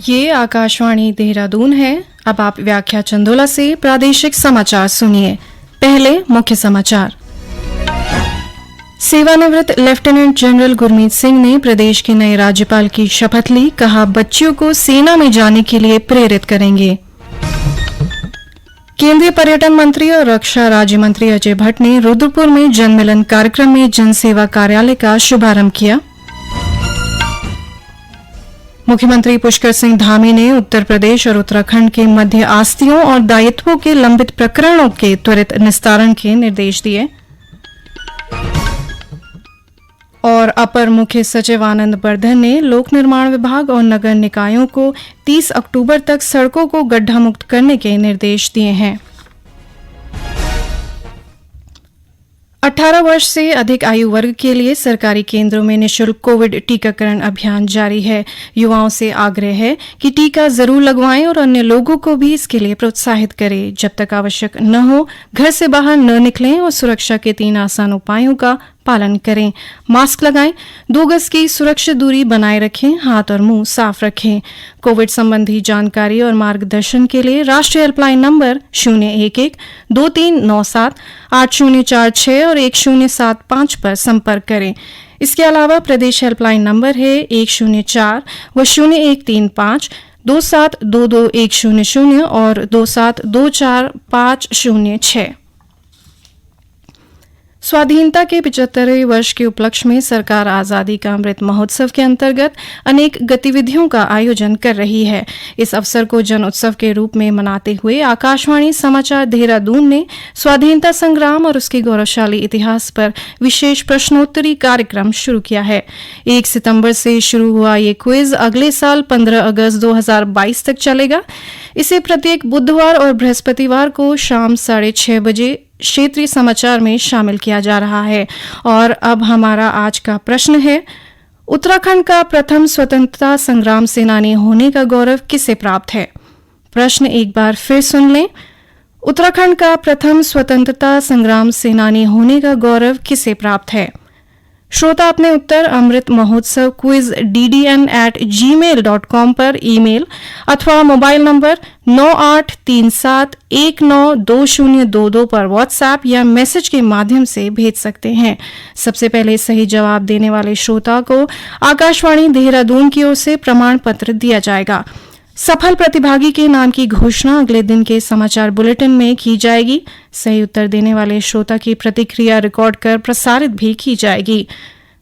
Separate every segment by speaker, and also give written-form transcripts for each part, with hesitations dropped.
Speaker 1: ये आकाशवाणी देहरादून है। अब आप व्याख्या चंदोला से प्रादेशिक समाचार सुनिए। पहले मुख्य समाचार। सेवानिवृत्त लेफ्टिनेंट जनरल गुरमीत सिंह ने प्रदेश के नए राज्यपाल की शपथ ली। कहा, बच्चियों को सेना में जाने के लिए प्रेरित करेंगे। केंद्रीय पर्यटन मंत्री और रक्षा राज्य मंत्री अजय भट्ट ने रुद्रपुर में जनमिलन कार्यक्रम में जनसेवा कार्यालय का शुभारंभ किया। मुख्यमंत्री पुष्कर सिंह धामी ने उत्तर प्रदेश और उत्तराखंड के मध्य आस्तियों और दायित्वों के लंबित प्रकरणों के त्वरित निस्तारण के निर्देश दिए। और अपर मुख्य सचिव आनंद बर्धन ने लोक निर्माण विभाग और नगर निकायों को 30 अक्टूबर तक सड़कों को गड्ढा मुक्त करने के निर्देश दिए हैं। 18 वर्ष से अधिक आयु वर्ग के लिए सरकारी केंद्रों में निःशुल्क कोविड टीकाकरण अभियान जारी है। युवाओं से आग्रह है कि टीका जरूर लगवाएं और अन्य लोगों को भी इसके लिए प्रोत्साहित करें। जब तक आवश्यक न हो, घर से बाहर न निकलें और सुरक्षा के 3 आसान उपायों का पालन करें। मास्क लगाएं, 2 गज की सुरक्षित दूरी बनाए रखें, हाथ और मुंह साफ रखें। कोविड संबंधी जानकारी और मार्गदर्शन के लिए राष्ट्रीय हेल्पलाइन नंबर 011-2397-8046 और 1075 पर संपर्क करें। इसके अलावा प्रदेश हेल्पलाइन नंबर है 104 व 0135 2722 और 2724 स्वाधीनता के 75वें वर्ष के उपलक्ष्य में सरकार आजादी का अमृत महोत्सव के अंतर्गत अनेक गतिविधियों का आयोजन कर रही है। इस अवसर को जन उत्सव के रूप में मनाते हुए आकाशवाणी समाचार देहरादून ने स्वाधीनता संग्राम और उसके गौरवशाली इतिहास पर विशेष प्रश्नोत्तरी कार्यक्रम शुरू किया है। 1 सितंबर से शुरू हुआ ये क्विज अगले साल 15 अगस्त 2022 तक चलेगा। इसे प्रत्येक बुधवार और बृहस्पतिवार को शाम 6:30 बजे क्षेत्रीय समाचार में शामिल किया जा रहा है। और अब हमारा आज का प्रश्न है, उत्तराखंड का प्रथम स्वतंत्रता संग्राम सेनानी होने का गौरव किसे प्राप्त है? प्रश्न एक बार फिर सुन लें। उत्तराखंड का प्रथम स्वतंत्रता संग्राम सेनानी होने का गौरव किसे प्राप्त है? श्रोता अपने उत्तर अमृत महोत्सव क्विज ddn@gmail.com पर ईमेल अथवा मोबाइल नंबर 9837192022 पर व्हाट्सएप या मैसेज के माध्यम से भेज सकते हैं। सबसे पहले सही जवाब देने वाले श्रोता को आकाशवाणी देहरादून की ओर से प्रमाण पत्र दिया जाएगा। सफल प्रतिभागी के नाम की घोषणा अगले दिन के समाचार बुलेटिन में की जाएगी। सही उत्तर देने वाले श्रोता की प्रतिक्रिया रिकॉर्ड कर प्रसारित भी की जाएगी।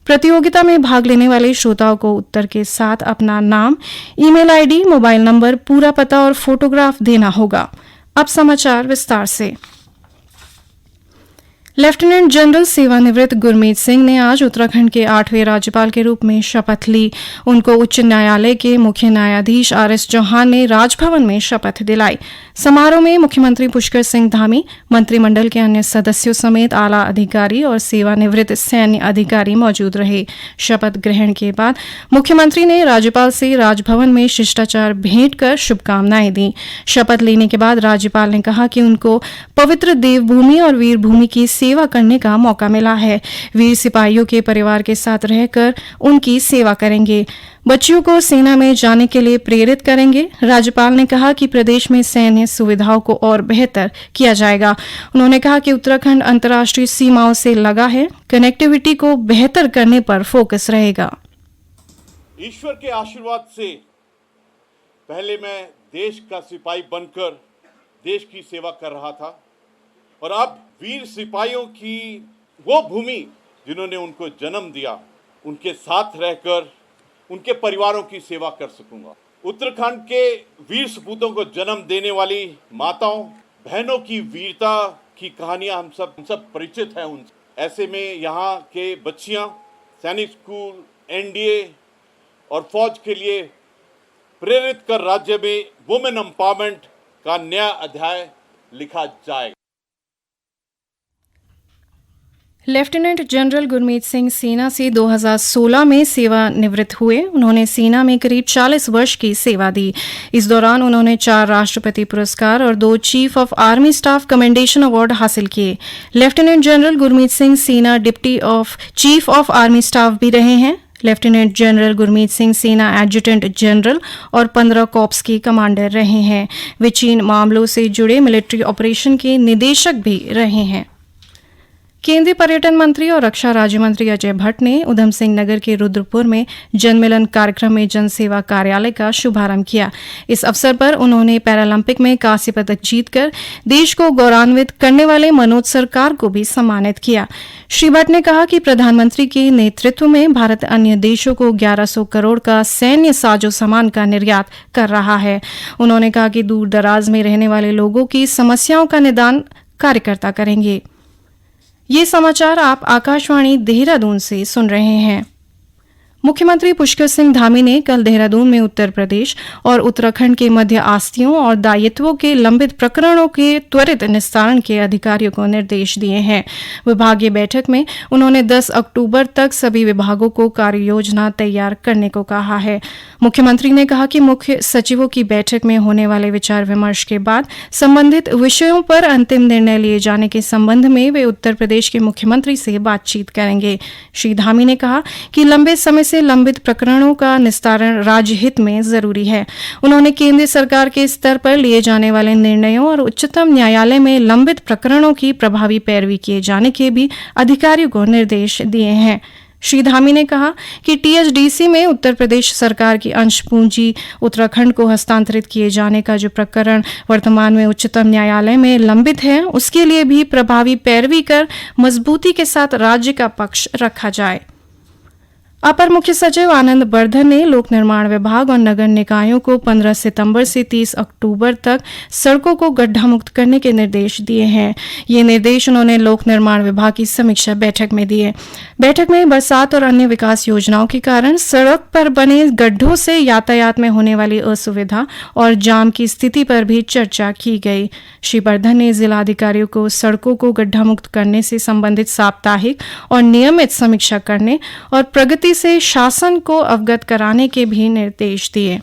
Speaker 1: प्रतियोगिता में भाग लेने वाले श्रोताओं को उत्तर के साथ अपना नाम, ईमेल आईडी, मोबाइल नंबर, पूरा पता और फोटोग्राफ देना होगा। अब समाचार विस्तार से। लेफ्टिनेंट जनरल सेवानिवृत्त गुरमीत सिंह ने आज उत्तराखंड के 8वें राज्यपाल के रूप में शपथ ली। उनको उच्च न्यायालय के मुख्य न्यायाधीश RS चौहान ने राजभवन में शपथ दिलाई। समारोह में मुख्यमंत्री पुष्कर सिंह धामी, मंत्रिमंडल के अन्य सदस्यों समेत आला अधिकारी और सेवानिवृत्त सैन्य अधिकारी मौजूद रहे। शपथ ग्रहण के बाद मुख्यमंत्री ने राज्यपाल से राजभवन में शिष्टाचार भेंट कर शुभकामनाएं दी। शपथ लेने के बाद राज्यपाल ने कहा कि उनको पवित्र देवभूमि और वीरभूमि की सेवा करने का मौका मिला है। वीर सिपाहियों के परिवार के साथ रहकर उनकी सेवा करेंगे, बच्चियों को सेना में जाने के लिए प्रेरित करेंगे। राज्यपाल ने कहा कि प्रदेश में सैन्य सुविधाओं को और बेहतर किया जाएगा। उन्होंने कहा कि उत्तराखंड अंतर्राष्ट्रीय सीमाओं से लगा है, कनेक्टिविटी को बेहतर करने पर फोकस रहेगा।
Speaker 2: ईश्वर के आशीर्वाद से पहले मैं देश का सिपाही बनकर देश की सेवा कर रहा था और अब वीर सिपाहियों की वो भूमि जिन्होंने उनको जन्म दिया, उनके साथ रहकर उनके परिवारों की सेवा कर सकूंगा। उत्तराखंड के वीर सपूतों को जन्म देने वाली माताओं बहनों की वीरता की कहानियां हम सब परिचित हैं उनसे। ऐसे में यहाँ के बच्चियाँ सैनिक स्कूल, NDA और फौज के लिए प्रेरित कर राज्य में वुमेन एम्पावरमेंट का नया अध्याय लिखा जाएगा।
Speaker 1: लेफ्टिनेंट जनरल गुरमीत सिंह सेना से 2016 में सेवानिवृत्त हुए। उन्होंने सेना में करीब 40 वर्ष की सेवा दी। इस दौरान उन्होंने 4 राष्ट्रपति पुरस्कार और 2 chief of army staff commendation award हासिल किए। लेफ्टिनेंट जनरल गुरमीत सिंह सेना deputy of chief of army staff भी रहे हैं। लेफ्टिनेंट जनरल गुरमीत सिंह सेना एडजुटेंट जनरल और 15 कॉर्प्स के कमांडर रहे हैं। वे चीन मामलों से जुड़े मिलिट्री ऑपरेशन के निदेशक भी रहे हैं। केंद्रीय पर्यटन मंत्री और रक्षा राज्य मंत्री अजय भट्ट ने उधम सिंह नगर के रुद्रपुर में जनमिलन कार्यक्रम में जनसेवा कार्यालय का शुभारंभ किया। इस अवसर पर उन्होंने पैरालंपिक में कांस्य पदक जीतकर देश को गौरवान्वित करने वाले मनोज सरकार को भी सम्मानित किया। श्री भट्ट ने कहा कि प्रधानमंत्री के नेतृत्व में भारत अन्य देशों को 1100 करोड़ का सैन्य साजो सामान का निर्यात कर रहा है। उन्होंने कहा कि दूर दराज में रहने वाले लोगों की समस्याओं का निदान कार्यकर्ता करेंगे। ये समाचार आप आकाशवाणी देहरादून से सुन रहे हैं। मुख्यमंत्री पुष्कर सिंह धामी ने कल देहरादून में उत्तर प्रदेश और उत्तराखंड के मध्य आस्तियों और दायित्वों के लंबित प्रकरणों के त्वरित निस्तारण के अधिकारियों को निर्देश दिए हैं। विभागीय बैठक में उन्होंने 10 अक्टूबर तक सभी विभागों को कार्य योजना तैयार करने को कहा है। मुख्यमंत्री ने कहा कि मुख्य सचिवों की बैठक में होने वाले विचार विमर्श के बाद संबंधित विषयों पर अंतिम निर्णय लिए जाने के संबंध में वे उत्तर प्रदेश के मुख्यमंत्री से बातचीत करेंगे। श्री धामी ने कहा कि लंबे समय से लंबित प्रकरणों का निस्तारण राज्य हित में जरूरी है। उन्होंने केंद्र सरकार के स्तर पर लिए जाने वाले निर्णयों और उच्चतम न्यायालय में लंबित प्रकरणों की प्रभावी पैरवी किए जाने के भी अधिकारियों को निर्देश दिए हैं। श्री धामी ने कहा कि टीएचडीसी में उत्तर प्रदेश सरकार की अंश पूंजी उत्तराखंड को हस्तांतरित किए जाने का जो प्रकरण वर्तमान में उच्चतम न्यायालय में लंबित है, उसके लिए भी प्रभावी पैरवी कर मजबूती के साथ राज्य का पक्ष रखा जाए। अपर मुख्य सचिव आनंद बर्धन ने लोक निर्माण विभाग और नगर निकायों को 15 सितंबर से 30 अक्टूबर तक सड़कों को गड्ढा मुक्त करने के निर्देश दिए हैं। ये निर्देश उन्होंने लोक निर्माण विभाग की समीक्षा बैठक में दिए। बैठक में बरसात और अन्य विकास योजनाओं के कारण सड़क पर बने गड्ढों से यातायात में होने वाली असुविधा और जाम की स्थिति पर भी चर्चा की गई। श्री बर्धन ने जिलाधिकारियों को सड़कों को गड्ढा मुक्त करने से संबंधित साप्ताहिक और नियमित समीक्षा करने और प्रगति से शासन को अवगत कराने के भी निर्देश दिए।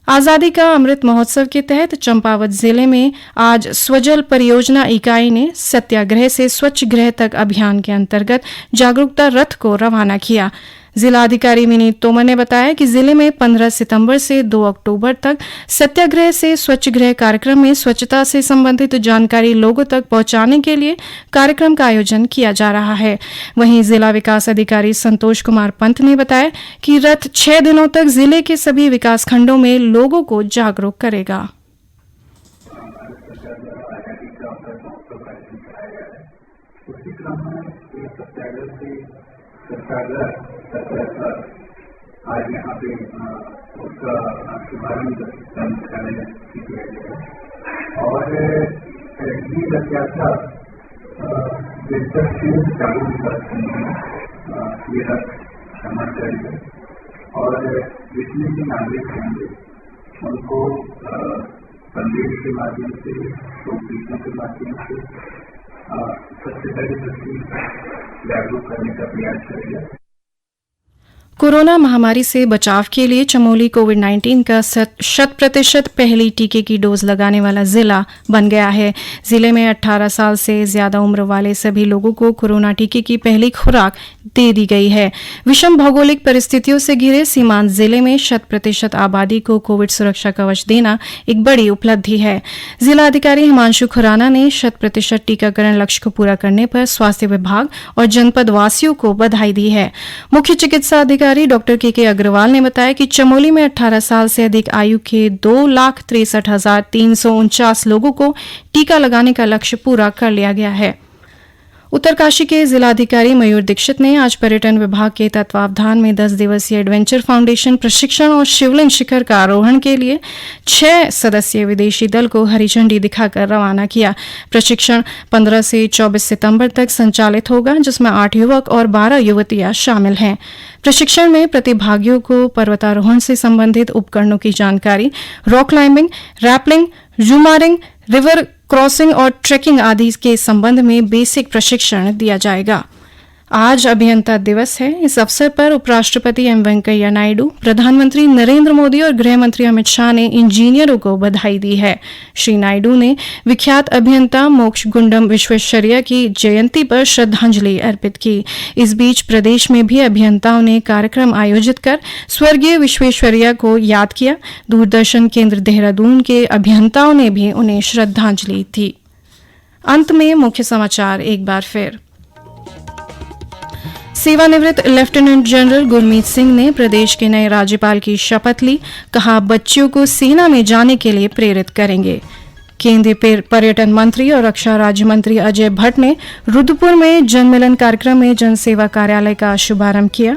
Speaker 1: आजादी का अमृत महोत्सव के तहत चंपावत जिले में आज स्वजल परियोजना इकाई ने सत्याग्रह से स्वच्छ गृह तक अभियान के अंतर्गत जागरूकता रथ को रवाना किया। जिलाधिकारी विनीत तोमर ने बताया कि जिले में 15 सितंबर से 2 अक्टूबर तक सत्याग्रह से स्वच्छ गृह कार्यक्रम में स्वच्छता से संबंधित जानकारी लोगों तक पहुंचाने के लिए कार्यक्रम का आयोजन किया जा रहा है। वहीं जिला विकास अधिकारी संतोष कुमार पंत ने बताया कि रथ 6 दिनों तक जिले के सभी विकास खंडों में लोगों को जागरूक करेगा।
Speaker 3: आज यहाँ पे उसका शुभारंभ करने की किया गया और ये रथ यात्रा जागरूक करती है। ये रथ समाज करेगा और जितने भी नागरिक होंगे उनको संदेश के माध्यम से, लोकगीतों के माध्यम से स्वच्छता के प्रति जागरूक करने का प्रयास करेगा।
Speaker 1: कोरोना महामारी से बचाव के लिए चमोली कोविड-19 का 100% पहली टीके की डोज लगाने वाला जिला बन गया है। जिले में 18 साल से ज्यादा उम्र वाले सभी लोगों को कोरोना टीके की पहली खुराक दे दी गई है। विषम भौगोलिक परिस्थितियों से घिरे सीमांत जिले में 100% आबादी को कोविड सुरक्षा कवच देना एक बड़ी उपलब्धि है। जिला अधिकारी हिमांशु खुराना ने 100% टीकाकरण लक्ष्य को पूरा करने पर स्वास्थ्य विभाग और जनपद वासियों को बधाई दी है। मुख्य चिकित्सा अधिकारी डॉक्टर के अग्रवाल ने बताया कि चमोली में 18 साल से अधिक आयु के 2,63,349 लोगों को टीका लगाने का लक्ष्य पूरा कर लिया गया है। उत्तरकाशी के जिलाधिकारी मयूर दीक्षित ने आज पर्यटन विभाग के तत्वावधान में 10 दिवसीय एडवेंचर फाउंडेशन प्रशिक्षण और शिवलिंग शिखर का आरोहण के लिए 6 सदस्यीय विदेशी दल को हरी झंडी दिखाकर रवाना किया। प्रशिक्षण 15 से 24 सितंबर तक संचालित होगा, जिसमें 8 युवक और 12 युवतियां शामिल हैं। प्रशिक्षण में प्रतिभागियों को पर्वतारोहण से संबंधित उपकरणों की जानकारी, rock climbing, rappelling, jumaring, river crossing और ट्रेकिंग आदि के संबंध में बेसिक प्रशिक्षण दिया जाएगा। आज अभियंता दिवस है। इस अवसर पर उपराष्ट्रपति एम वेंकैया नायडू, प्रधानमंत्री नरेंद्र मोदी और गृह मंत्री अमित शाह ने इंजीनियरों को बधाई दी है। श्री नायडू ने विख्यात अभियंता मोक्षगुंडम विश्वेश्वरैया की जयंती पर श्रद्धांजलि अर्पित की। इस बीच प्रदेश में भी अभियंताओं ने कार्यक्रम आयोजित कर स्वर्गीय विश्वेश्वरैया को याद किया। दूरदर्शन केंद्र देहरादून के अभियंताओं ने भी उन्हें श्रद्धांजलि दी। अंत में मुख्य समाचार एक बार फिर। सेवानिवृत्त लेफ्टिनेंट जनरल गुरमीत सिंह ने प्रदेश के नए राज्यपाल की शपथ ली। कहा, बच्चियों को सेना में जाने के लिए प्रेरित करेंगे। केंद्रीय पर्यटन मंत्री और रक्षा राज्य मंत्री अजय भट्ट ने रुद्रपुर में जनमिलन कार्यक्रम में जनसेवा कार्यालय का शुभारंभ किया।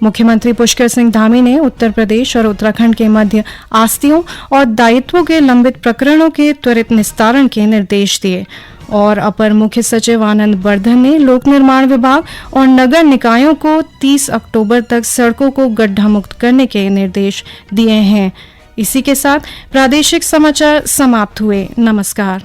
Speaker 1: मुख्यमंत्री पुष्कर सिंह धामी ने उत्तर प्रदेश और उत्तराखंड के मध्य आस्तियों और दायित्वों के लंबित प्रकरणों के त्वरित निस्तारण के निर्देश दिए। और अपर मुख्य सचिव आनंद वर्धन ने लोक निर्माण विभाग और नगर निकायों को 30 अक्टूबर तक सड़कों को गड्ढा मुक्त करने के निर्देश दिए हैं। इसी के साथ प्रादेशिक समाचार समाप्त हुए। नमस्कार।